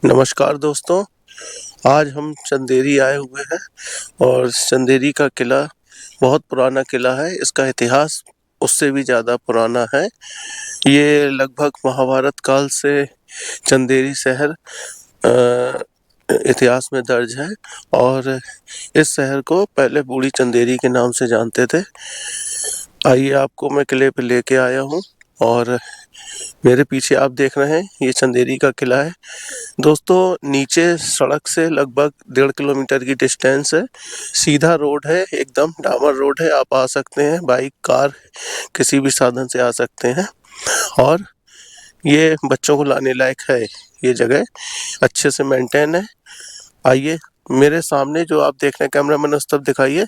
नमस्कार दोस्तों। आज हम चंदेरी आए हुए हैं और चंदेरी का किला बहुत पुराना किला है। इसका इतिहास उससे भी ज़्यादा पुराना है। ये लगभग महाभारत काल से चंदेरी शहर इतिहास में दर्ज है और इस शहर को पहले बूढ़ी चंदेरी के नाम से जानते थे। आइए आपको मैं किले पे लेके आया हूँ और मेरे पीछे आप देख रहे हैं ये चंदेरी का किला है। दोस्तों, नीचे सड़क से लगभग 1.5 किलोमीटर की डिस्टेंस है। सीधा रोड है, एकदम डामर रोड है। आप आ सकते हैं, बाइक कार किसी भी साधन से आ सकते हैं और ये बच्चों को लाने लायक है। ये जगह अच्छे से मेंटेन है। आइए मेरे सामने जो आप देख रहे हैं, कैमरा मैन उस तरफ दिखाइए।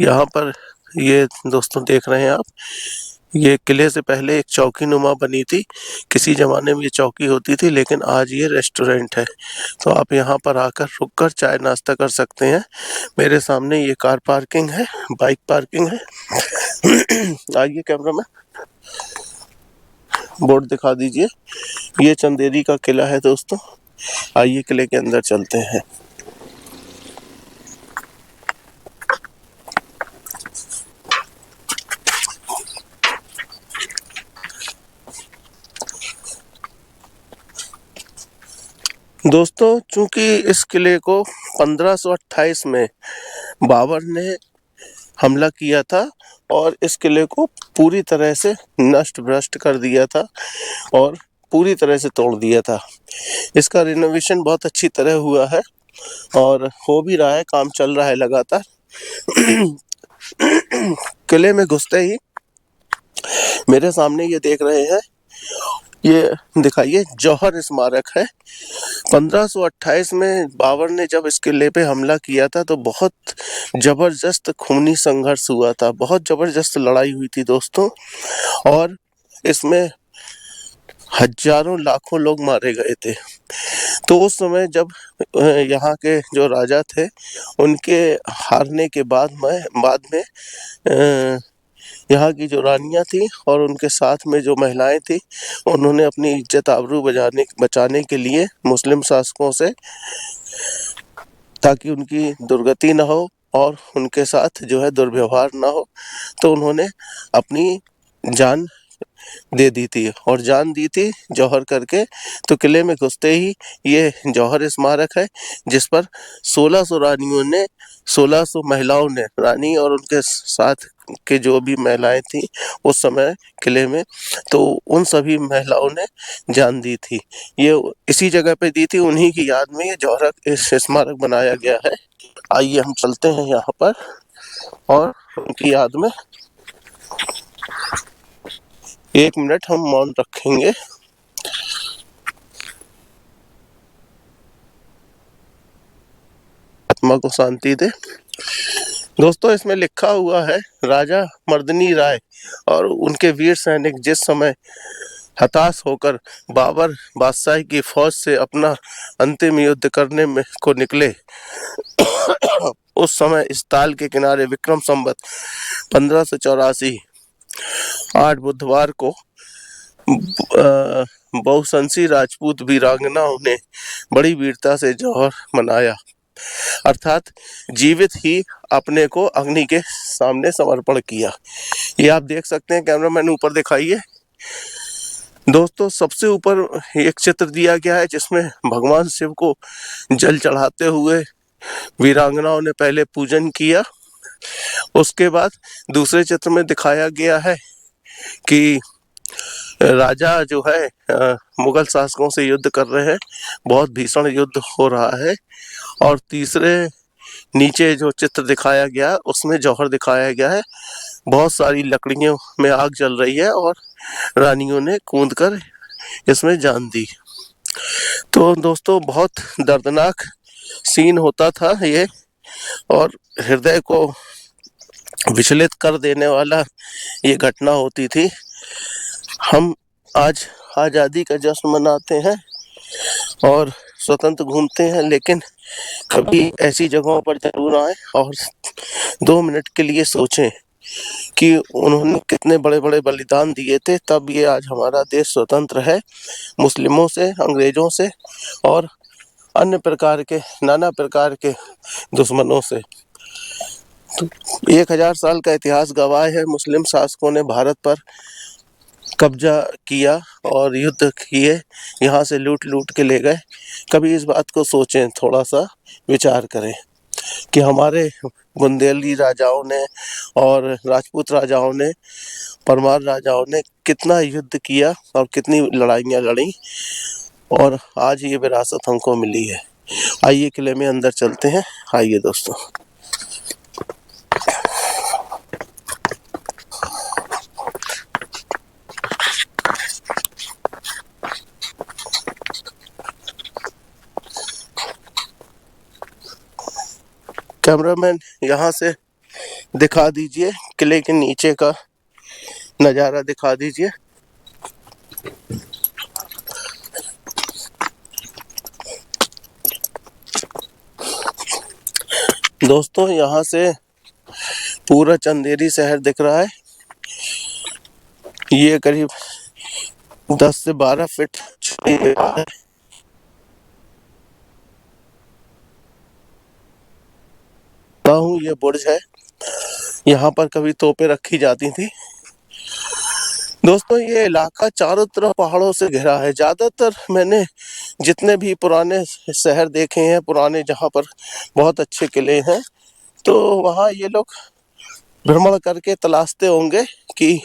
यहाँ पर ये दोस्तों देख रहे हैं आप, ये किले से पहले एक चौकी नुमा बनी थी। किसी ज़माने में ये चौकी होती थी, लेकिन आज ये रेस्टोरेंट है। तो आप यहाँ पर आकर रुककर चाय नाश्ता कर सकते हैं। मेरे सामने ये कार पार्किंग है, बाइक पार्किंग है। आइए कैमरा में बोर्ड दिखा दीजिए। ये चंदेरी का किला है दोस्तों। आइए किले के अंदर चलते हैं। दोस्तों, चूंकि इस किले को 1528 में बाबर ने हमला किया था और इस किले को पूरी तरह से नष्ट भ्रष्ट कर दिया था और पूरी तरह से तोड़ दिया था। इसका रिनोवेशन बहुत अच्छी तरह हुआ है और हो भी रहा है, काम चल रहा है लगातार। किले में घुसते ही मेरे सामने ये देख रहे हैं, ये दिखाइए जौहर स्मारक है। 1528 में बाबर ने जब इस किले पे हमला किया था तो बहुत जबरदस्त खूनी संघर्ष हुआ था, बहुत जबरदस्त लड़ाई हुई थी दोस्तों। और इसमें हजारों लाखों लोग मारे गए थे। तो उस समय जब यहाँ के जो राजा थे, उनके हारने के बाद में यहाँ की जो रानियां थी और उनके साथ में जो महिलाएं थी, उन्होंने अपनी इज्जत आबरू बचाने के लिए मुस्लिम शासकों से, ताकि उनकी दुर्गति न हो और उनके साथ जो है दुर्व्यवहार ना हो, तो उन्होंने अपनी जान दे दी थी और जान दी थी जौहर करके। तो किले में घुसते ही ये जौहर स्मारक है, जिस पर 1600 रानियों ने, 1600 महिलाओं ने, रानी और उनके साथ के जो भी महिलाएं थी उस समय किले में, तो उन सभी महिलाओं ने जान दी थी। ये इसी जगह पे दी थी, उन्हीं की याद में ये जौहर इस स्मारक बनाया गया है। आइए हम चलते हैं यहाँ पर और उनकी याद में 1 मिनट हम मौन रखेंगे। आत्मा को शांति दे। दोस्तों, इसमें लिखा हुआ है, राजा मर्दनी राय और उनके वीर सैनिक जिस समय हताश होकर बाबर बादशाह की फौज से अपना अंतिम युद्ध करने में को निकले, उस समय इस ताल के किनारे विक्रम संवत 1584 8 बुधवार को बहुसंसी राजपूत वीरांगनाओं ने बड़ी वीरता से जौहर मनाया, अर्थात जीवित ही अपने को अग्नि के सामने समर्पण किया। ये आप देख सकते हैं, कैमरामैन ऊपर दिखाइए। दोस्तों, सबसे ऊपर एक चित्र दिया गया है जिसमें भगवान शिव को जल चढ़ाते हुए वीरांगनाओं ने पहले पूजन किया। उसके बाद दूसरे चित्र में दिखाया गया है कि राजा जो है मुगल शासकों से युद्ध कर रहे हैं, बहुत भीषण युद्ध हो रहा है। और तीसरे नीचे जो चित्र दिखाया गया उसमें जौहर दिखाया गया है, बहुत सारी लकड़ियों में आग जल रही है और रानियों ने कूदकर इसमें जान दी। तो दोस्तों, बहुत दर्दनाक सीन होता था ये और हृदय को विचलित कर देने वाला ये घटना होती थी। हम आज आज़ादी का जश्न मनाते हैं और स्वतंत्र घूमते हैं, लेकिन कभी ऐसी जगहों पर जरूर आए और 2 मिनट के लिए सोचें कि उन्होंने कितने बड़े बड़े बलिदान दिए थे, तब ये आज हमारा देश स्वतंत्र है मुस्लिमों से, अंग्रेजों से और अन्य प्रकार के नाना प्रकार के दुश्मनों से। तो 1000 साल का इतिहास गवाह है, मुस्लिम शासकों ने भारत पर कब्जा किया और युद्ध किए, यहाँ से लूट लूट के ले गए। कभी इस बात को सोचें, थोड़ा सा विचार करें कि हमारे बुंदेली राजाओं ने और राजपूत राजाओं ने, परमार राजाओं ने कितना युद्ध किया और कितनी लड़ाइयाँ लड़ी, और आज ये विरासत हमको मिली है। आइए किले में अंदर चलते हैं, आइए दोस्तों। कैमरामैन यहाँ से दिखा दीजिए किले के नीचे का नज़ारा दिखा दीजिए। दोस्तों यहाँ से पूरा चंदेरी शहर दिख रहा है। ये करीब 10 से 12 फीट है। ये बुर्ज है, यहाँ पर कभी तोपें रखी जाती थी। दोस्तों ये इलाका चारों तरफ पहाड़ों से घिरा है। ज़्यादातर मैंने जितने भी पुराने शहर देखे हैं, पुराने जहाँ पर बहुत अच्छे किले हैं, तो वहाँ ये लोग भ्रमण करके तलाशते होंगे कि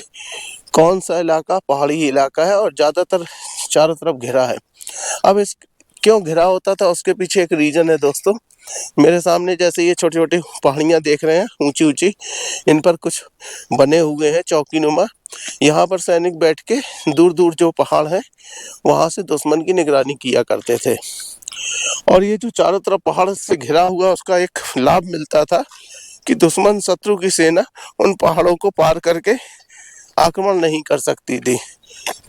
कौन सा इलाका पहाड़ी इलाका है, और ज़्यादातर चारों तरफ घिरा है। अब इस क्यों घिरा होता था, उसके पीछे एक रीज़न है दोस्तों। मेरे सामने जैसे ये छोटी छोटी पहाड़ियाँ देख रहे हैं, ऊंची ऊंची, इन पर कुछ बने हुए हैं चौकीनुमा। यहाँ पर सैनिक बैठ के दूर दूर जो पहाड़ हैं वहाँ से दुश्मन की निगरानी किया करते थे। और ये जो चारों तरफ पहाड़ से घिरा हुआ, उसका एक लाभ मिलता था कि दुश्मन शत्रु की सेना उन पहाड़ों को पार करके आक्रमण नहीं कर सकती थी।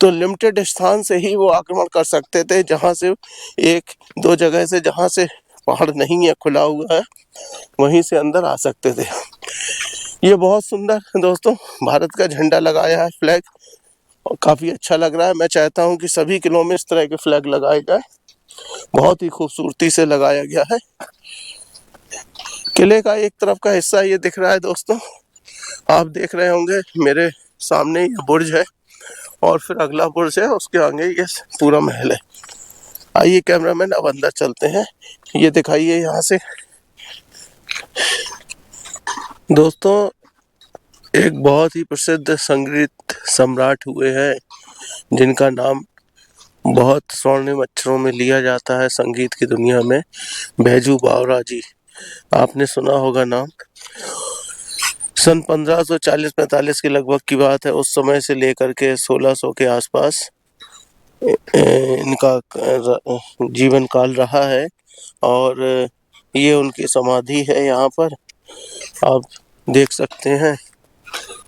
तो लिमिटेड स्थान से ही वो आक्रमण कर सकते थे, जहाँ से एक दो जगह से, जहाँ से पहाड़ नहीं है, खुला हुआ है, वहीं से अंदर आ सकते थे। ये बहुत सुंदर दोस्तों भारत का झंडा लगाया है, फ्लैग, और काफ़ी अच्छा लग रहा है। मैं चाहता हूँ कि सभी किलों में इस तरह के फ्लैग लगाए जाए। बहुत ही खूबसूरती से लगाया गया है। किले का एक तरफ का हिस्सा ये दिख रहा है दोस्तों, आप देख रहे होंगे मेरे सामने ये बुर्ज है, और फिर अगला बुर्ज है, उसके आगे ये पूरा महल है। आइए कैमरामैन अब अंदर चलते हैं, ये दिखाइए यहाँ से। दोस्तों एक बहुत ही प्रसिद्ध संगीत सम्राट हुए हैं, जिनका नाम बहुत स्वर्णिम अक्षरों में लिया जाता है संगीत की दुनिया में, बैजू बावरा जी। आपने सुना होगा नाम। सन 1540-45 के लगभग की बात है। उस समय से लेकर के 1600 के आसपास इनका जीवन काल रहा है, और ये उनकी समाधि है। यहाँ पर आप देख सकते हैं,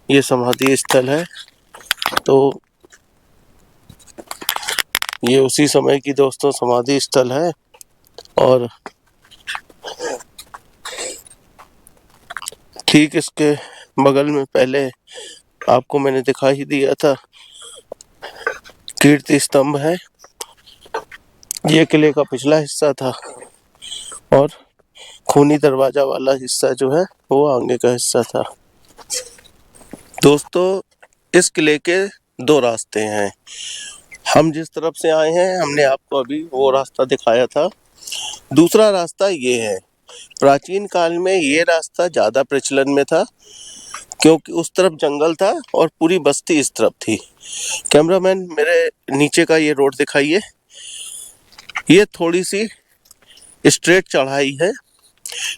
ये समाधि स्थल है। तो ये उसी समय की दोस्तों समाधि स्थल है, और ठीक इसके बगल में पहले आपको मैंने दिखा ही दिया था, कीर्ति स्तंभ है। ये किले का पिछला हिस्सा था, और खूनी दरवाजा वाला हिस्सा जो है वो आगे का हिस्सा था। दोस्तों इस किले के दो रास्ते हैं। हम जिस तरफ से आए हैं, हमने आपको अभी वो रास्ता दिखाया था। दूसरा रास्ता ये है। प्राचीन काल में ये रास्ता ज़्यादा प्रचलन में था, क्योंकि उस तरफ जंगल था और पूरी बस्ती इस तरफ थी। कैमरामैन मेरे नीचे का ये रोड दिखाइए। ये थोड़ी सी स्ट्रेट चढ़ाई है,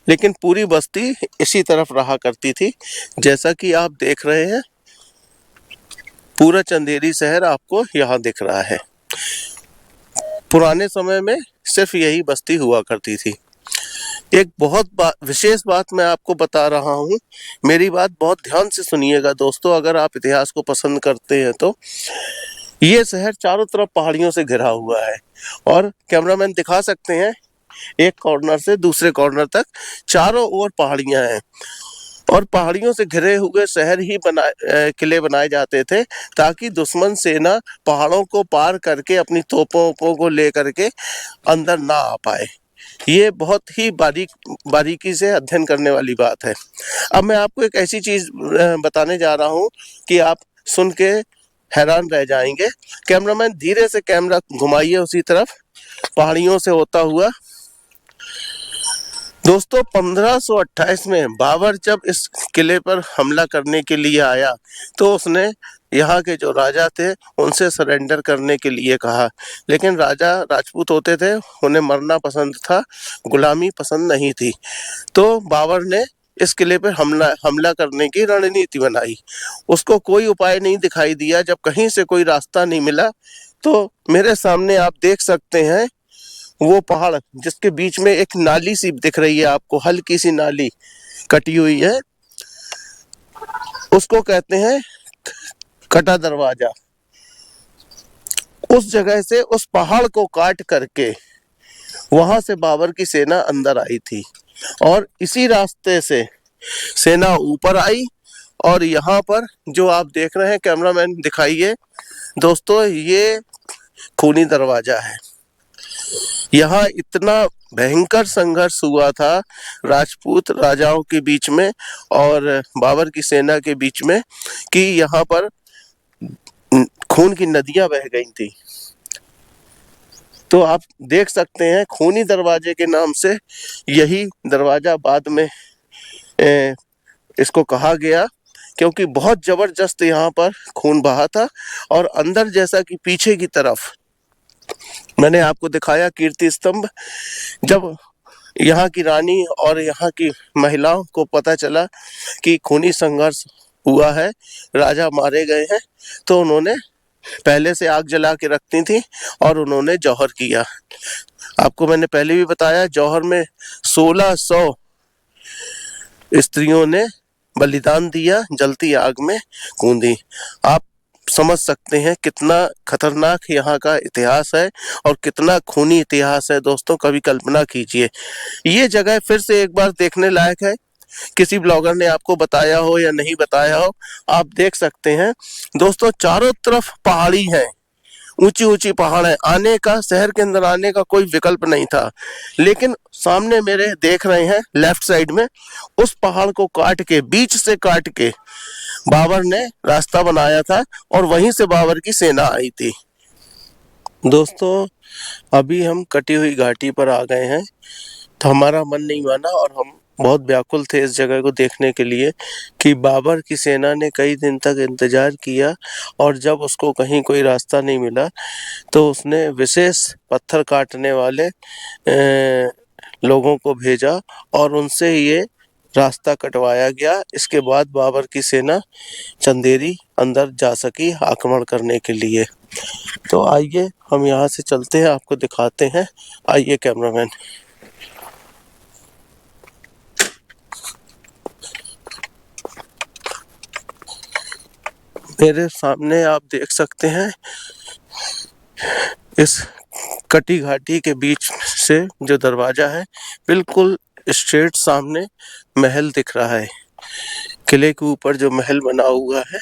लेकिन पूरी बस्ती इसी तरफ रहा करती थी। जैसा कि आप देख रहे हैं, पूरा चंदेरी शहर आपको यहाँ दिख रहा है। पुराने समय में सिर्फ यही बस्ती हुआ करती थी। एक बहुत विशेष बात मैं आपको बता रहा हूँ, मेरी बात बहुत ध्यान से सुनिएगा दोस्तों। अगर आप इतिहास को पसंद करते हैं तो ये शहर चारों तरफ पहाड़ियों से घिरा हुआ है, और कैमरामैन दिखा सकते हैं एक कॉर्नर से दूसरे कॉर्नर तक चारों ओर पहाड़ियां हैं। और पहाड़ियों से घिरे हुए शहर ही किले बनाए जाते थे, ताकि दुश्मन सेना पहाड़ों को पार करके अपनी तोपों को ले करके अंदर ना आ पाए। ये बहुत ही बारीकी से अध्ययन करने वाली बात है। अब मैं आपको एक ऐसी चीज बताने जा रहा हूँ कि आप सुन के हैरान रह जाएंगे। कैमरामैन धीरे से कैमरा घुमाइए उसी तरफ, पहाड़ियों से होता हुआ। दोस्तों 1528 में बाबर जब इस किले पर हमला करने के लिए आया तो उसने यहाँ के जो राजा थे उनसे सरेंडर करने के लिए कहा, लेकिन राजा राजपूत होते थे, उन्हें मरना पसंद था, गुलामी पसंद नहीं थी। तो बाबर ने इस किले पर हमला करने की रणनीति बनाई। उसको कोई उपाय नहीं दिखाई दिया। जब कहीं से कोई रास्ता नहीं मिला तो मेरे सामने आप देख सकते हैं वो पहाड़ जिसके बीच में एक नाली सी दिख रही है आपको, हल्की सी नाली कटी हुई है, उसको कहते हैं कटा दरवाजा। उस जगह से, उस पहाड़ को काट करके वहां से बाबर की सेना अंदर आई थी और इसी रास्ते से सेना ऊपर आई। और यहाँ पर जो आप देख रहे हैं, कैमरामैन दिखाइए दोस्तों, ये खूनी दरवाजा है। यहाँ इतना भयंकर संघर्ष हुआ था राजपूत राजाओं के बीच में और बाबर की सेना के बीच में कि यहाँ पर खून की नदियां बह गई थी। तो आप देख सकते हैं खूनी दरवाजे के नाम से यही दरवाजा बाद में इसको कहा गया, क्योंकि बहुत जबरदस्त यहाँ पर खून बहा था। और अंदर जैसा कि पीछे की तरफ मैंने आपको दिखाया कीर्ति स्तंभ, जब यहाँ की रानी और यहाँ की महिलाओं को पता चला कि खूनी संघर्ष हुआ है, राजा मारे गए हैं, तो उन्होंने पहले से आग जला के रखती थी और उन्होंने जौहर किया। आपको मैंने पहले भी बताया, जौहर में 1600 स्त्रियों ने बलिदान दिया, जलती आग में कूदी। आप समझ सकते हैं कितना खतरनाक यहाँ का इतिहास है और कितना खूनी इतिहास है दोस्तों, कभी कल्पना कीजिए। ये जगह फिर से एक बार देखने लायक है, किसी ब्लॉगर ने आपको बताया हो या नहीं बताया हो, आप देख सकते हैं दोस्तों। चारों तरफ पहाड़ी है, ऊंची ऊंची पहाड़ है, आने का, शहर के अंदर आने का कोई विकल्प नहीं था। लेकिन सामने मेरे देख रहे हैं लेफ्ट साइड में, उस पहाड़ को काट के, बीच से काट के बाबर ने रास्ता बनाया था और वहीं से बाबर की सेना आई थी। दोस्तों अभी हम कटी हुई घाटी पर आ गए हैं, तो हमारा मन नहीं माना और हम बहुत व्याकुल थे इस जगह को देखने के लिए कि बाबर की सेना ने कई दिन तक इंतजार किया और जब उसको कहीं कोई रास्ता नहीं मिला तो उसने विशेष पत्थर काटने वाले लोगों को भेजा और उनसे ये रास्ता कटवाया गया। इसके बाद बाबर की सेना चंदेरी अंदर जा सकी आक्रमण करने के लिए। तो आइए हम यहाँ से चलते हैं, आपको दिखाते हैं। आइए कैमरामैन। मेरे सामने आप देख सकते हैं इस कटी घाटी के बीच से जो दरवाजा है, बिल्कुल स्ट्रेट सामने महल दिख रहा है। किले के ऊपर जो महल बना हुआ है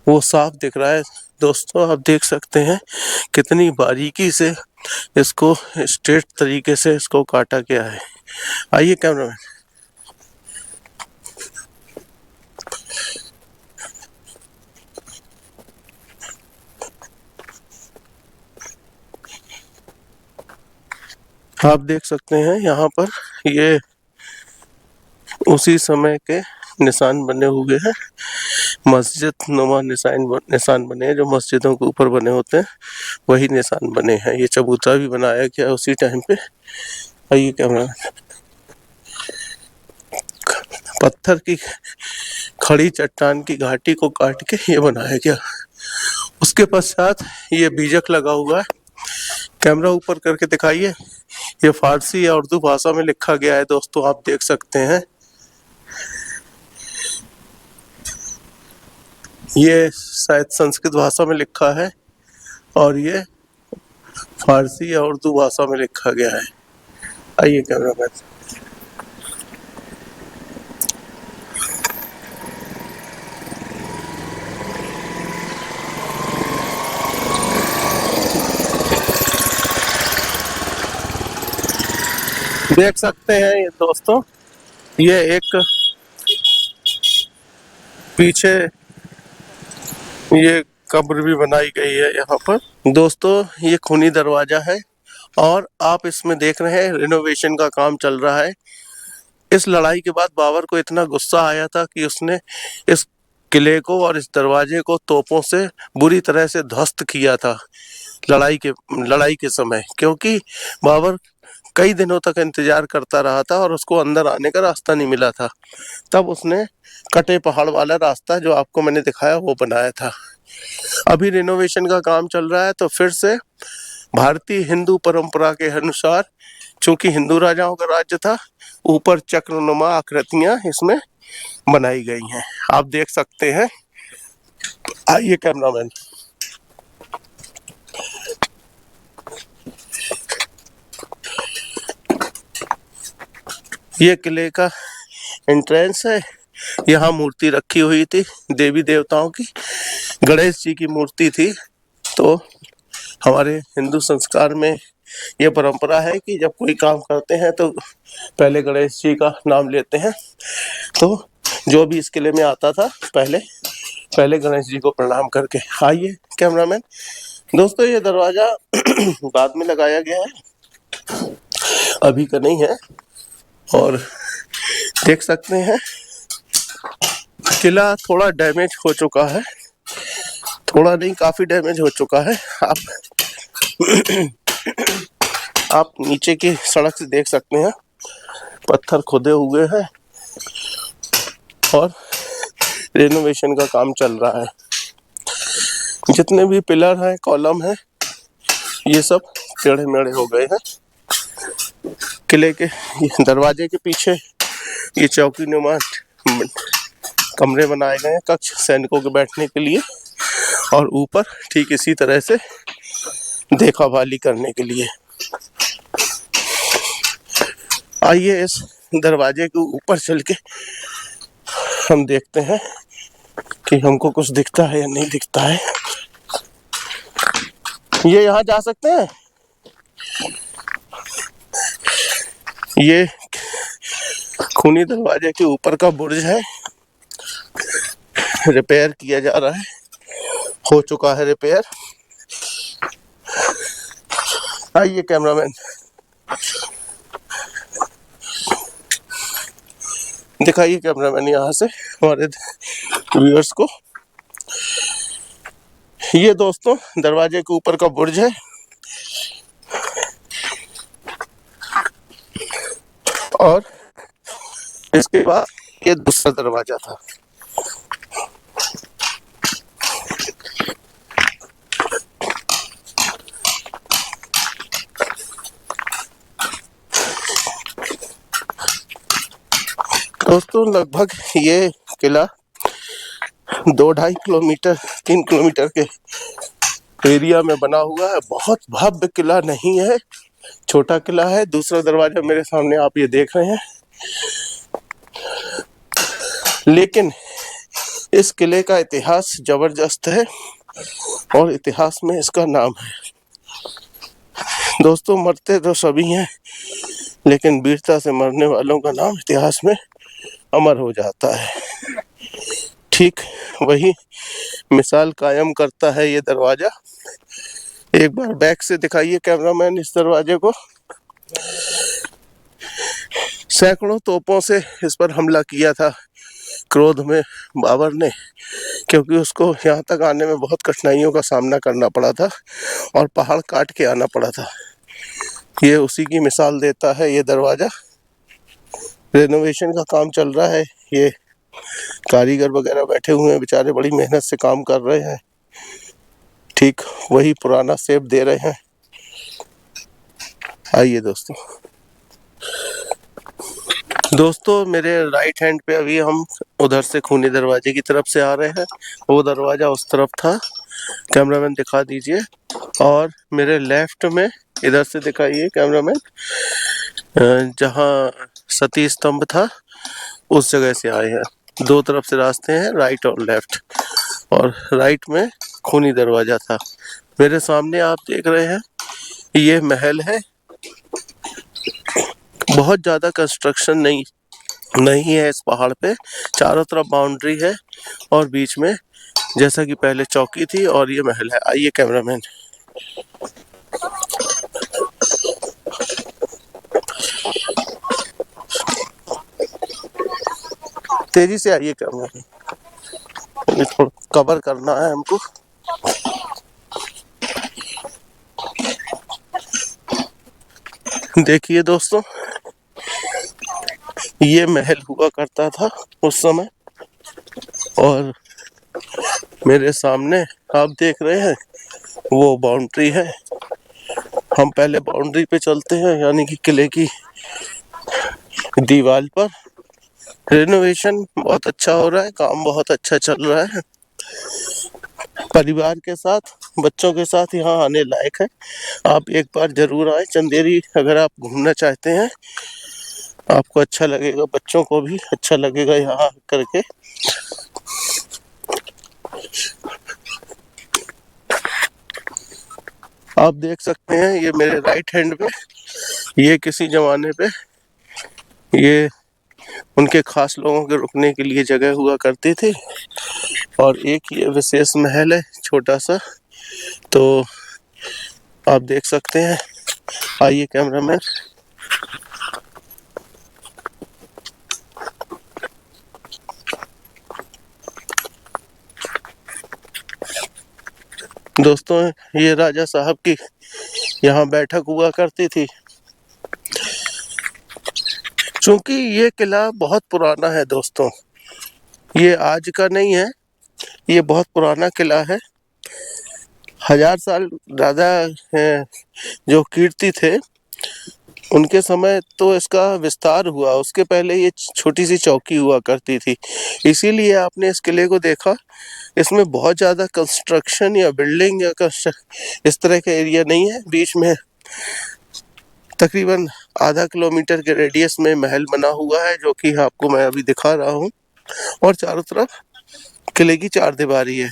वो साफ दिख रहा है। दोस्तों आप देख सकते हैं कितनी बारीकी से इसको स्ट्रेट तरीके से इसको काटा गया है। आइए कैमरामैन। आप देख सकते हैं यहाँ पर ये उसी समय के निशान बने हुए हैं, मस्जिद नुमा निशान बने हैं, जो मस्जिदों के ऊपर बने होते हैं वही निशान बने हैं। ये चबूतरा भी बनाया गया उसी टाइम पे। आइए कैमरा। पत्थर की खड़ी चट्टान की घाटी को काट के ये बनाया गया। उसके पश्चात ये बीजक लगा हुआ है, कैमरा ऊपर करके दिखाइए। ये फारसी या उर्दू भाषा में लिखा गया है दोस्तों, आप देख सकते हैं। ये शायद संस्कृत भाषा में लिखा है और ये फारसी या उर्दू भाषा में लिखा गया है। आइए कैमरा मैन। देख सकते हैं ये दोस्तों, ये एक पीछे ये कब्र भी बनाई गई है यहाँ पर। दोस्तों ये खूनी दरवाजा है और आप इसमें देख रहे हैं रिनोवेशन का काम चल रहा है। इस लड़ाई के बाद बाबर को इतना गुस्सा आया था कि उसने इस किले को और इस दरवाजे को तोपों से बुरी तरह से ध्वस्त किया था लड़ाई के समय, क्योंकि बाबर कई दिनों तक इंतजार करता रहा था और उसको अंदर आने का रास्ता नहीं मिला था। तब उसने कटे पहाड़ वाला रास्ता जो आपको मैंने दिखाया वो बनाया था। अभी रिनोवेशन का काम चल रहा है तो फिर से भारतीय हिंदू परंपरा के अनुसार, चूंकि हिंदू राजाओं का राज्य था, ऊपर चक्रनुमा आकृतियां इसमें बनाई गई हैं, आप देख सकते हैं। आइए कैमरामैन। ये किले का एंट्रेंस है। यहाँ मूर्ति रखी हुई थी देवी देवताओं की, गणेश जी की मूर्ति थी। तो हमारे हिंदू संस्कार में ये परंपरा है कि जब कोई काम करते हैं तो पहले गणेश जी का नाम लेते हैं। तो जो भी इस किले में आता था पहले गणेश जी को प्रणाम करके। आइए कैमरामैन। दोस्तों ये दरवाजा बाद में लगाया गया है, अभी का नहीं है। और देख सकते हैं किला थोड़ा डैमेज हो चुका है, थोड़ा नहीं काफी डैमेज हो चुका है। आप नीचे की सड़क से देख सकते हैं, पत्थर खुदे हुए हैं और रेनोवेशन का काम चल रहा है। जितने भी पिलर हैं, कॉलम हैं, ये सब टेढ़े मेढ़े हो गए हैं। किले के दरवाजे के पीछे ये चौकी नुमा कमरे बनाए गए हैं, कक्ष सैनिकों के बैठने के लिए, और ऊपर ठीक इसी तरह से देखभाली करने के लिए। आइए इस दरवाजे के ऊपर चल के हम देखते हैं कि हमको कुछ दिखता है या नहीं दिखता है। ये यहाँ जा सकते हैं। ये खूनी दरवाजे के ऊपर का बुर्ज है, रिपेयर किया जा रहा है, हो चुका है रिपेयर। आइए कैमरामैन दिखाइए, कैमरामैन यहाँ से हमारे व्यूअर्स को। ये दोस्तों दरवाजे के ऊपर का बुर्ज है और इसके बाद ये दूसरा दरवाजा था। दोस्तों लगभग ये किला 2-2.5 किलोमीटर 3 किलोमीटर के एरिया में बना हुआ है। बहुत भव्य किला नहीं है, छोटा किला है। दूसरा दरवाजा मेरे सामने आप ये देख रहे हैं, लेकिन इस किले का इतिहास जबरदस्त है और इतिहास में इसका नाम है। दोस्तों मरते तो सभी हैं, लेकिन वीरता से मरने वालों का नाम इतिहास में अमर हो जाता है। ठीक वही मिसाल कायम करता है ये दरवाजा। एक बार बैक से दिखाइए कैमरामैन इस दरवाजे को। सैकड़ों तोपों से इस पर हमला किया था क्रोध में बाबर ने, क्योंकि उसको यहाँ तक आने में बहुत कठिनाइयों का सामना करना पड़ा था और पहाड़ काट के आना पड़ा था। ये उसी की मिसाल देता है ये दरवाजा। रेनोवेशन का काम चल रहा है, ये कारीगर वगैरह बैठे हुए हैं बेचारे, बड़ी मेहनत से काम कर रहे हैं। ठीक वही पुराना शेप दे रहे हैं। आइए दोस्तों मेरे राइट हैंड पे अभी हम उधर से खूनी दरवाजे की तरफ से आ रहे हैं, वो दरवाजा उस तरफ था, कैमरामैन दिखा दीजिए। और मेरे लेफ्ट में इधर से दिखाइए कैमरामैन, जहाँ सती स्तंभ था उस जगह से आए हैं। 2 तरफ से रास्ते हैं, राइट और लेफ्ट, और राइट में खूनी दरवाजा था। मेरे सामने आप देख रहे हैं ये महल है, बहुत ज़्यादा कंस्ट्रक्शन नहीं है इस पहाड़ पे। चारों तरफ बाउंड्री है और बीच में जैसा कि पहले चौकी थी और ये महल है। आइए कैमरामैन। तेजी से आइए कैमरामैन, ये थोड़ा कवर करना है हमको। देखिए दोस्तों, ये महल हुआ करता था उस समय और मेरे सामने आप देख रहे हैं वो बाउंड्री है। हम पहले बाउंड्री पे चलते हैं, यानी कि किले की दीवार पर। रेनोवेशन बहुत अच्छा हो रहा है, काम बहुत अच्छा चल रहा है। परिवार के साथ, बच्चों के साथ यहाँ आने लायक है। आप एक बार जरूर आए चंदेरी। अगर आप घूमना चाहते हैं, आपको अच्छा लगेगा, बच्चों को भी अच्छा लगेगा यहाँ करके। आप देख सकते हैं ये मेरे राइट हैंड पे, ये किसी जमाने पे ये उनके खास लोगों के रुकने के लिए जगह हुआ करती थी। और एक ये विशेष महल है छोटा सा, तो आप देख सकते हैं। आइए कैमरामैन। दोस्तों, ये राजा साहब की यहाँ बैठक हुआ करती थी। चूंकि ये किला बहुत पुराना है दोस्तों, ये आज का नहीं है, ये बहुत पुराना किला है। 1000 साल राजा जो कीर्ति थे उनके समय तो इसका विस्तार हुआ, उसके पहले ये छोटी सी चौकी हुआ करती थी। इसीलिए आपने इस किले को देखा, इसमें बहुत ज़्यादा कंस्ट्रक्शन या बिल्डिंग या इस तरह का एरिया नहीं है। बीच में तकरीबन आधा किलोमीटर के रेडियस में महल बना हुआ है, जो कि आपको मैं अभी दिखा रहा हूँ। और चारों तरफ किले की चार दीवारी है,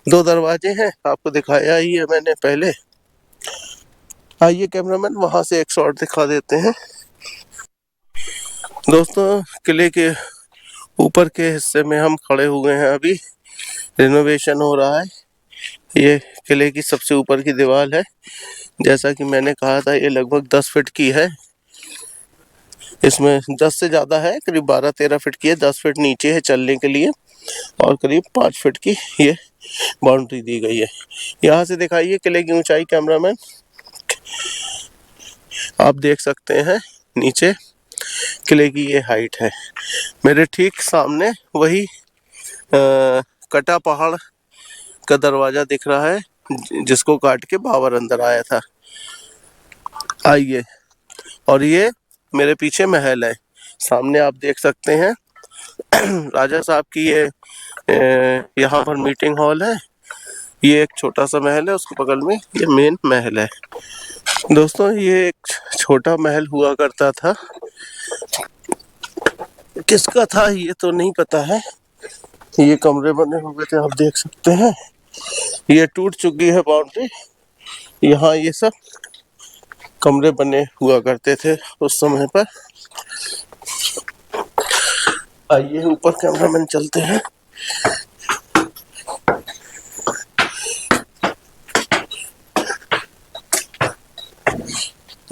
2 दरवाजे हैं, आपको दिखाया ही है मैंने पहले। आइए कैमरामैन, वहां से एक शॉट दिखा देते हैं। दोस्तों, किले के ऊपर के हिस्से में हम खड़े हुए हैं। अभी रिनोवेशन हो रहा है। ये किले की सबसे ऊपर की दीवार है। जैसा कि मैंने कहा था, ये लगभग 10 फीट की है। इसमें 10 से ज़्यादा है, करीब 12-13 फीट की है। 10 फीट नीचे है चलने के लिए और करीब 5 फीट की ये बाउंड्री दी गई है। यहाँ से दिखाइए किले की ऊंचाई कैमरामैन। आप देख सकते हैं नीचे किले की ये हाइट है। मेरे ठीक सामने वही कटा पहाड़ का दरवाजा दिख रहा है, जिसको काट के बाबर अंदर आया था। आइए, और ये मेरे पीछे महल है, सामने आप देख सकते हैं। राजा साहब की ये यहाँ पर मीटिंग हॉल है। ये एक छोटा सा महल है, उसके बगल में ये मेन महल है। दोस्तों, ये एक छोटा महल हुआ करता था, किसका था ये तो नहीं पता है। ये कमरे बने हुए थे, आप देख सकते हैं। ये टूट चुकी है बाउंड्री। यहाँ ये सब कमरे बने हुआ करते थे उस समय पर। आइए ऊपर कैमरामैन चलते हैं।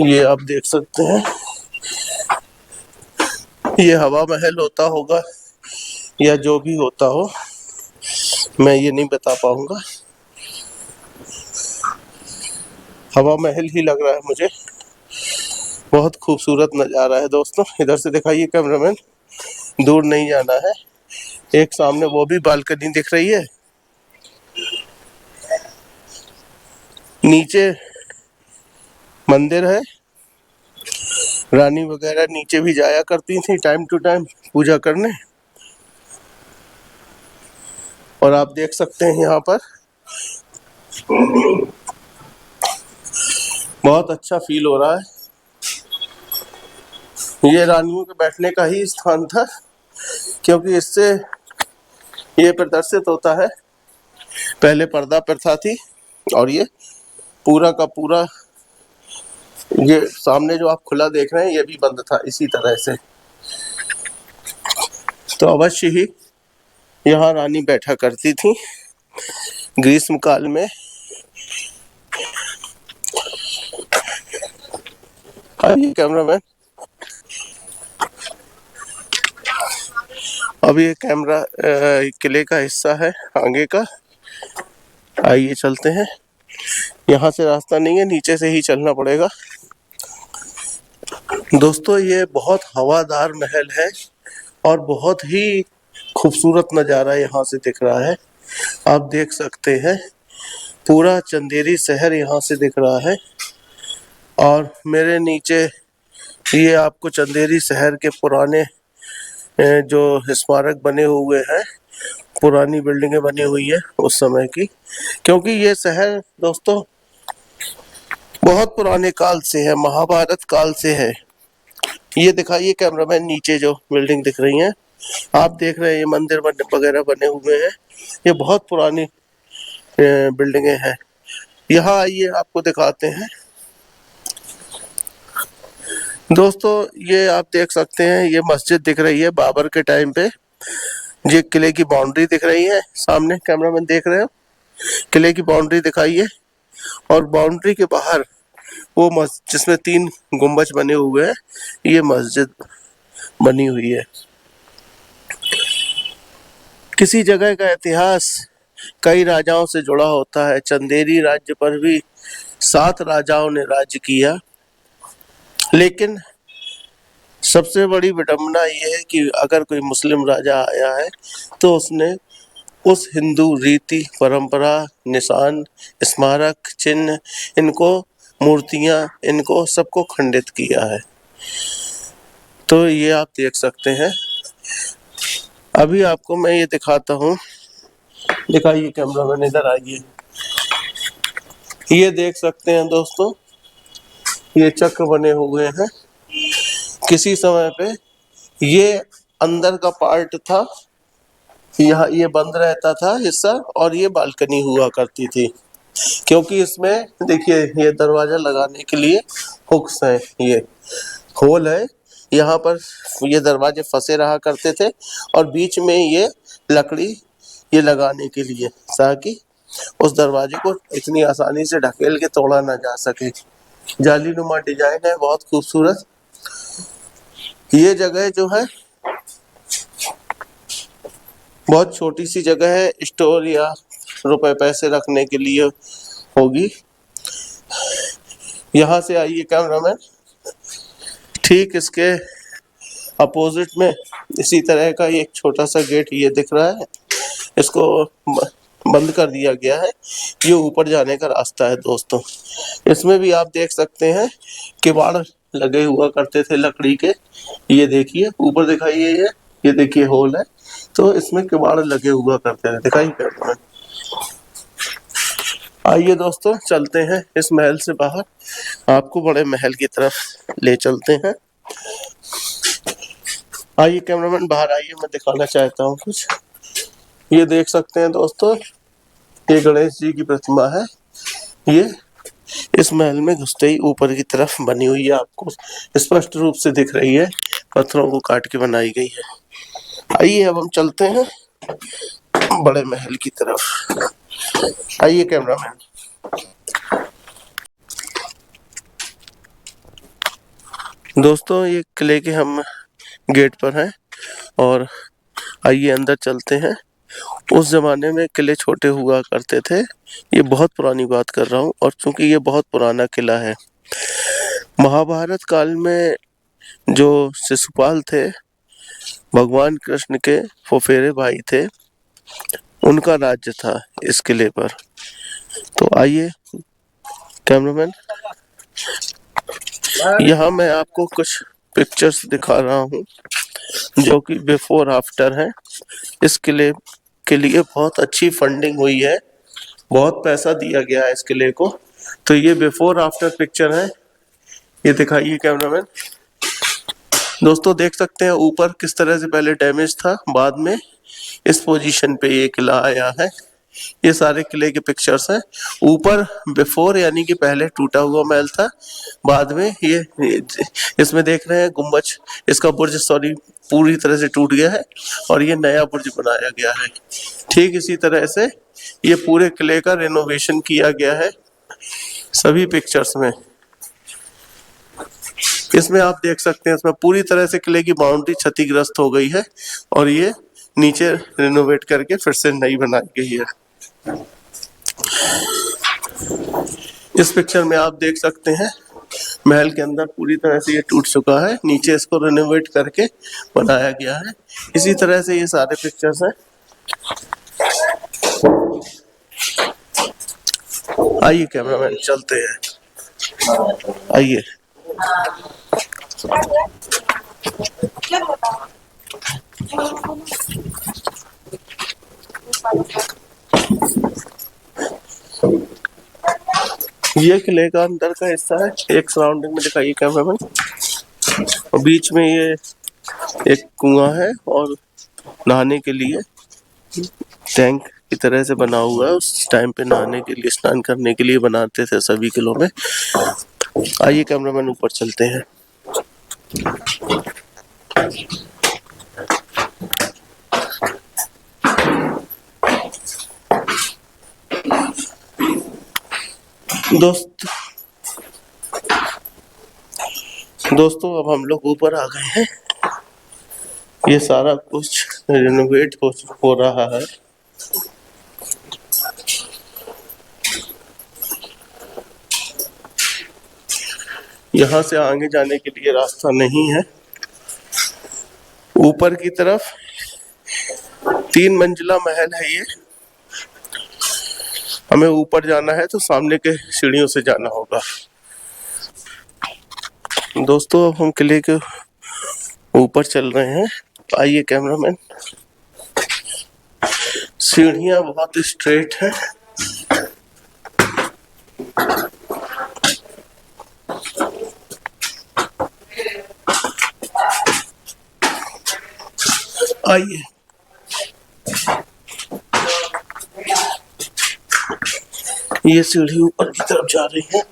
ये आप देख सकते हैं, ये हवा महल होता होगा या जो भी होता हो, मैं ये नहीं बता पाऊंगा। हवा महल ही लग रहा है मुझे। बहुत खूबसूरत नज़ारा है दोस्तों। इधर से दिखाइए कैमरामैन, दूर नहीं जाना है। एक सामने वो भी बालकनी दिख रही है। नीचे मंदिर है, रानी वगैरह नीचे भी जाया करती थी टाइम टू टाइम पूजा करने। और आप देख सकते हैं यहाँ पर बहुत अच्छा फील हो रहा है। ये रानियों के बैठने का ही स्थान था, क्योंकि इससे ये प्रदर्शित होता है। पहले पर्दा प्रथा थी और ये पूरा का पूरा ये सामने जो आप खुला देख रहे हैं ये भी बंद था इसी तरह से। तो अवश्य ही यहाँ रानी बैठा करती थी ग्रीष्म काल में। आइए कैमरामैन, अब ये कैमरा किले का हिस्सा है आगे का। आइए चलते हैं, यहाँ से रास्ता नहीं है, नीचे से ही चलना पड़ेगा। दोस्तों ये बहुत हवादार महल है और बहुत ही खूबसूरत नज़ारा यहाँ से दिख रहा है। आप देख सकते हैं पूरा चंदेरी शहर यहाँ से दिख रहा है और मेरे नीचे ये आपको चंदेरी शहर के पुराने जो स्मारक बने हुए हैं, पुरानी बिल्डिंगें बनी हुई है उस समय की, क्योंकि ये शहर दोस्तों बहुत पुराने काल से है, महाभारत काल से है। ये दिखाइए कैमरामैन, नीचे जो बिल्डिंग दिख रही हैं आप देख रहे हैं, ये मंदिर वगैरह बने हुए हैं, ये बहुत पुरानी बिल्डिंगें हैं। यहाँ आइए आपको दिखाते हैं दोस्तों, ये आप देख सकते हैं ये मस्जिद दिख रही है बाबर के टाइम पे। ये किले की बाउंड्री दिख रही है सामने, कैमरामैन देख रहे हो, किले की बाउंड्री दिखाइए। और बाउंड्री के बाहर वो मस्जिद जिसमें 3 गुंबज बने हुए हैं, ये मस्जिद बनी हुई है। किसी जगह का इतिहास कई राजाओं से जुड़ा होता है। चंदेरी राज्य पर भी 7 राजाओं ने राज्य किया, लेकिन सबसे बड़ी विडंबना ये है कि अगर कोई मुस्लिम राजा आया है तो उसने उस हिंदू रीति परंपरा, निशान, स्मारक चिन्ह, इनको मूर्तियां, इनको सबको खंडित किया है। तो ये आप देख सकते हैं। अभी आपको मैं ये दिखाता हूँ, दिखाइए कैमरामैन, इधर आइए। ये देख सकते हैं दोस्तों, ये चक्र बने हुए हैं। किसी समय पे ये अंदर का पार्ट था, यहाँ ये बंद रहता था हिस्सा, और ये बालकनी हुआ करती थी, क्योंकि इसमें देखिए ये दरवाजा लगाने के लिए हुक्स हैं, ये होल है, यहाँ पर ये दरवाजे फंसे रहा करते थे और बीच में ये लकड़ी ये लगाने के लिए, ताकि उस दरवाजे को इतनी आसानी से ढकेल के तोड़ा ना जा सके। जालीनुमा डिजाइन है, बहुत खूबसूरत। ये जगह जो है बहुत छोटी सी जगह है, स्टोर या रुपए पैसे रखने के लिए होगी। यहाँ से आइए कैमरामैन, ठीक इसके अपोजिट में इसी तरह का एक छोटा सा गेट ये दिख रहा है, इसको बंद कर दिया गया है। ये ऊपर जाने का रास्ता है दोस्तों। इसमें भी आप देख सकते हैं किवाड़ लगे हुआ करते थे लकड़ी के। ये देखिए ऊपर दिखाइए, ये देखिए होल है, तो इसमें किवाड़ लगे हुआ करते थे, दिखाई कैमरामैन। आइए दोस्तों चलते हैं इस महल से बाहर, आपको बड़े महल की तरफ ले चलते हैं। आइए कैमरामैन बाहर आइए, मैं दिखाना चाहता हूँ कुछ। ये देख सकते हैं दोस्तों, ये गणेश जी की प्रतिमा है, ये इस महल में घुसते ही ऊपर की तरफ बनी हुई है, आपको स्पष्ट रूप से दिख रही है, पत्थरों को काट के बनाई गई है। आइए अब हम चलते हैं बड़े महल की तरफ। आइए कैमरामैन। दोस्तों ये किले के हम गेट पर हैं और आइए अंदर चलते हैं। उस जमाने में किले छोटे हुआ करते थे, ये बहुत पुरानी बात कर रहा हूँ, और चूंकि ये बहुत पुराना किला है, महाभारत काल में जो शिशुपाल थे, भगवान कृष्ण के फुफेरे भाई थे, उनका राज्य था इस किले पर। तो आइए कैमरामैन, यहाँ मैं आपको कुछ पिक्चर्स दिखा रहा हूँ जो कि बिफोर आफ्टर है। इस किले के लिए बहुत अच्छी फंडिंग हुई है, बहुत पैसा दिया गया है इस किले को। तो ये बिफोर आफ्टर पिक्चर है, ये दिखाइए कैमरामैन। दोस्तों देख सकते हैं ऊपर किस तरह से पहले डैमेज था, बाद में इस पोजीशन पे ये किला आया है। ये सारे किले के पिक्चर्स हैं। ऊपर बिफोर यानी कि पहले टूटा हुआ महल था, बाद में ये इसमें देख रहे हैं गुम्बज, इसका बुर्ज सॉरी पूरी तरह से टूट गया है और ये नया बुर्ज बनाया गया है। ठीक इसी तरह से ये पूरे किले का रेनोवेशन किया गया है सभी पिक्चर्स में। इसमें आप देख सकते हैं इसमें पूरी तरह से किले की बाउंड्री क्षतिग्रस्त हो गई है और ये नीचे रेनोवेट करके फिर से नई बनाई गई है। इस पिक्चर में आप देख सकते हैं महल के अंदर पूरी तरह से ये टूट चुका है, नीचे इसको रेनोवेट करके बनाया गया है। इसी तरह से ये सारे पिक्चर्स हैं। आइए कैमरामैन चलते हैं, आइए। ये किले का अंदर का हिस्सा है, एक सराउंडिंग में दिखाइए कैमरामैन। और बीच में ये एक कुआं है और नहाने के लिए टैंक की तरह से बना हुआ है। उस टाइम पे नहाने के लिए, स्नान करने के लिए बनाते थे सभी किलों में। आइए कैमरामैन ऊपर चलते हैं। दोस्तों अब हम लोग ऊपर आ गए हैं। ये सारा कुछ रिनोवेट हो रहा है। यहाँ से आगे जाने के लिए रास्ता नहीं है। ऊपर की तरफ 3 मंजिला महल है ये। हमें ऊपर जाना है तो सामने के सीढ़ियों से जाना होगा। दोस्तों अब हम किले के ऊपर चल रहे हैं। आइए कैमरामैन। सीढ़ियां बहुत स्ट्रेट है। आइए ये सीढ़ी ऊपर की तरफ जा रही है।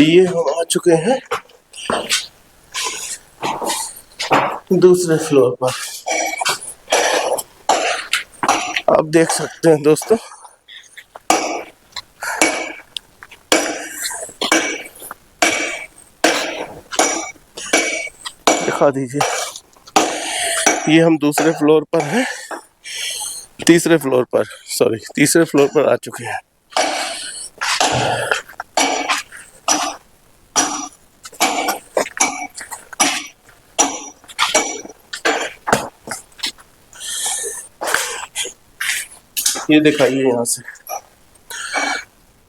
ये हम आ चुके हैं दूसरे फ्लोर पर। आप देख सकते हैं दोस्तों, दिखा दीजिए। ये हम दूसरे फ्लोर पर हैं, तीसरे फ्लोर पर आ चुके हैं। ये दिखाइए यहाँ से।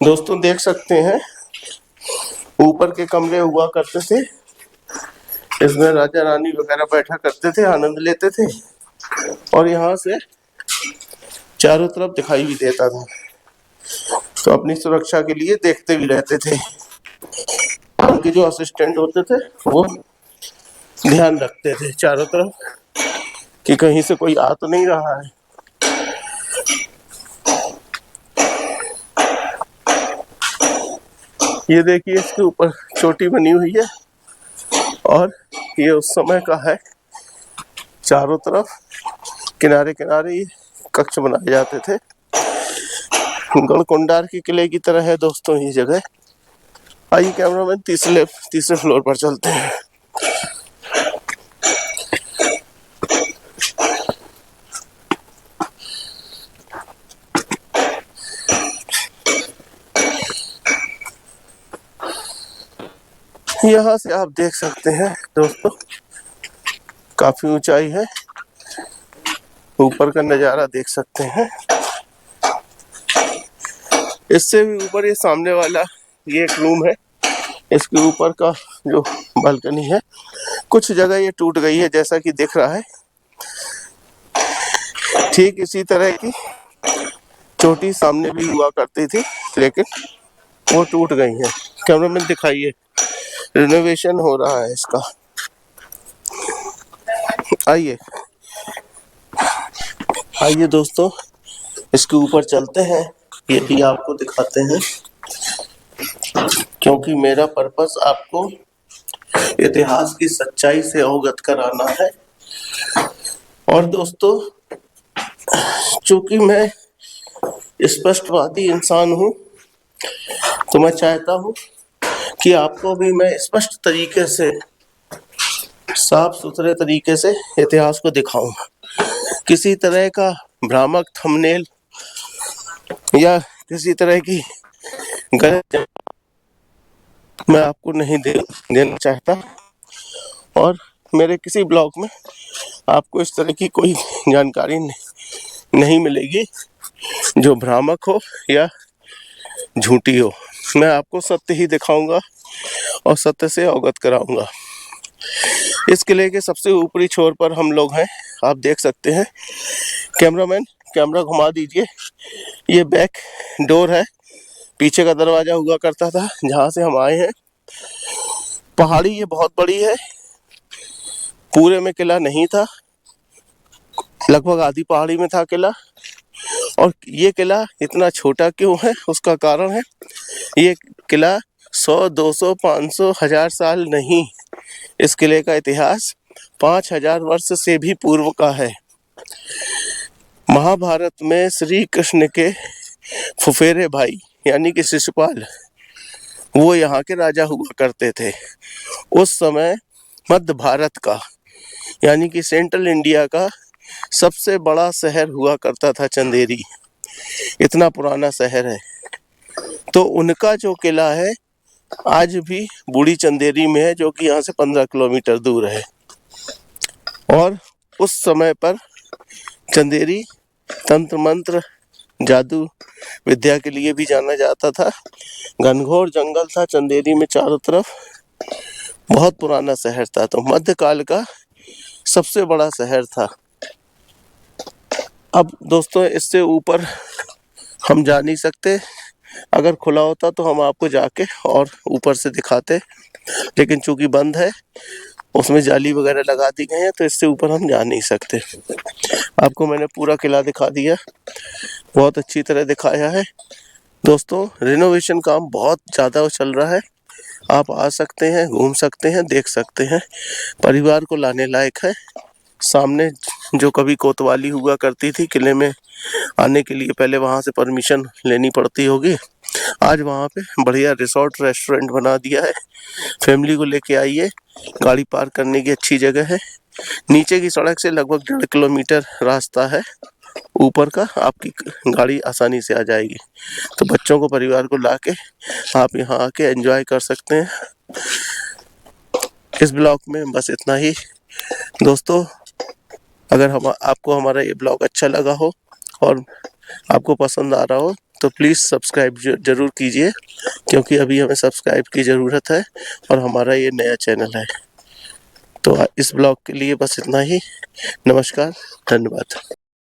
दोस्तों देख सकते हैं ऊपर के कमरे हुआ करते थे, इसमें राजा रानी वगैरह बैठा करते थे, आनंद लेते थे और यहाँ से चारों तरफ दिखाई भी देता था, तो अपनी सुरक्षा के लिए देखते भी रहते थे। उनके जो असिस्टेंट होते थे वो ध्यान रखते थे चारों तरफ कि कहीं से कोई आ तो नहीं रहा है। ये देखिए इसके ऊपर चोटी बनी हुई है और ये उस समय का है। चारों तरफ किनारे किनारे ये कक्ष बनाए जाते थे। गढ़कुंडार के किले की तरह है दोस्तों ये जगह। आइए कैमरामैन तीसरे फ्लोर पर चलते हैं। यहाँ से आप देख सकते हैं दोस्तों काफी ऊंचाई है, ऊपर का नजारा देख सकते हैं। इससे भी ऊपर ये सामने वाला ये एक रूम है, इसके ऊपर का जो बालकनी है कुछ जगह ये टूट गई है जैसा कि दिख रहा है। ठीक इसी तरह की चोटी सामने भी हुआ करती थी लेकिन वो टूट गई है। कैमरामैन दिखाइए, रिनोवेशन हो रहा है इसका। आइए आइए दोस्तों, इसके ऊपर चलते हैं, ये भी आपको दिखाते हैं, क्योंकि मेरा पर्पस आपको इतिहास की सच्चाई से अवगत कराना है। और दोस्तों, चूंकि मैं स्पष्टवादी इंसान हूं, तो मैं चाहता हूं कि आपको भी मैं स्पष्ट तरीके से, साफ सुथरे तरीके से इतिहास को दिखाऊं। किसी तरह का भ्रामक थंबनेल या किसी तरह की गलत मैं आपको नहीं देना चाहता, और मेरे किसी ब्लॉग में आपको इस तरह की कोई जानकारी नहीं मिलेगी जो भ्रामक हो या झूठी हो। मैं आपको सत्य ही दिखाऊंगा और सत्य से अवगत कराऊंगा। इस किले के सबसे ऊपरी छोर पर हम लोग हैं, आप देख सकते हैं। कैमरामैन कैमरा घुमा दीजिए। ये बैक डोर है, पीछे का दरवाजा हुआ करता था जहां से हम आए हैं। पहाड़ी ये बहुत बड़ी है, पूरे में किला नहीं था, लगभग आधी पहाड़ी में था किला। और ये किला इतना छोटा क्यों है, उसका कारण है, ये किला 100, 200, 500, 1000 साल नहीं, इस किले का इतिहास 5000 वर्ष से भी पूर्व का है। महाभारत में श्री कृष्ण के फुफेरे भाई यानी कि शिशुपाल, वो यहाँ के राजा हुआ करते थे। उस समय मध्य भारत का यानी कि सेंट्रल इंडिया का सबसे बड़ा शहर हुआ करता था चंदेरी। इतना पुराना शहर है। तो उनका जो किला है आज भी बूढ़ी चंदेरी में है, जो कि यहाँ से 15 किलोमीटर दूर है। और उस समय पर चंदेरी तंत्र मंत्र जादू विद्या के लिए भी जाना जाता था। घनघोर जंगल था चंदेरी में चारों तरफ, बहुत पुराना शहर था। तो मध्यकाल का सबसे बड़ा शहर था। अब दोस्तों, इससे ऊपर हम जा नहीं सकते। अगर खुला होता तो हम आपको जाके और ऊपर से दिखाते, लेकिन चूंकि बंद है, उसमें जाली वगैरह लगा दी गई है, तो इससे ऊपर हम जा नहीं सकते। आपको मैंने पूरा किला दिखा दिया, बहुत अच्छी तरह दिखाया है। दोस्तों, रिनोवेशन काम बहुत ज़्यादा चल रहा है। आप आ सकते हैं, घूम सकते हैं, देख सकते हैं, परिवार को लाने लायक है। सामने जो कभी कोतवाली हुआ करती थी किले में आने के लिए, पहले वहाँ से परमिशन लेनी पड़ती होगी, आज वहाँ पे बढ़िया रिसोर्ट रेस्टोरेंट बना दिया है। फैमिली को लेके आइए, गाड़ी पार्क करने की अच्छी जगह है। नीचे की सड़क से लगभग 1.5 किलोमीटर रास्ता है, ऊपर का आपकी गाड़ी आसानी से आ जाएगी। तो बच्चों को, परिवार को लाके आप यहाँ आके एंजॉय कर सकते हैं। इस ब्लॉग में बस इतना ही दोस्तों। अगर आपको हमारा ये ब्लॉग अच्छा लगा हो और आपको पसंद आ रहा हो, तो प्लीज़ सब्सक्राइब जरूर कीजिए, क्योंकि अभी हमें सब्सक्राइब की ज़रूरत है और हमारा ये नया चैनल है। तो इस ब्लॉग के लिए बस इतना ही। नमस्कार, धन्यवाद।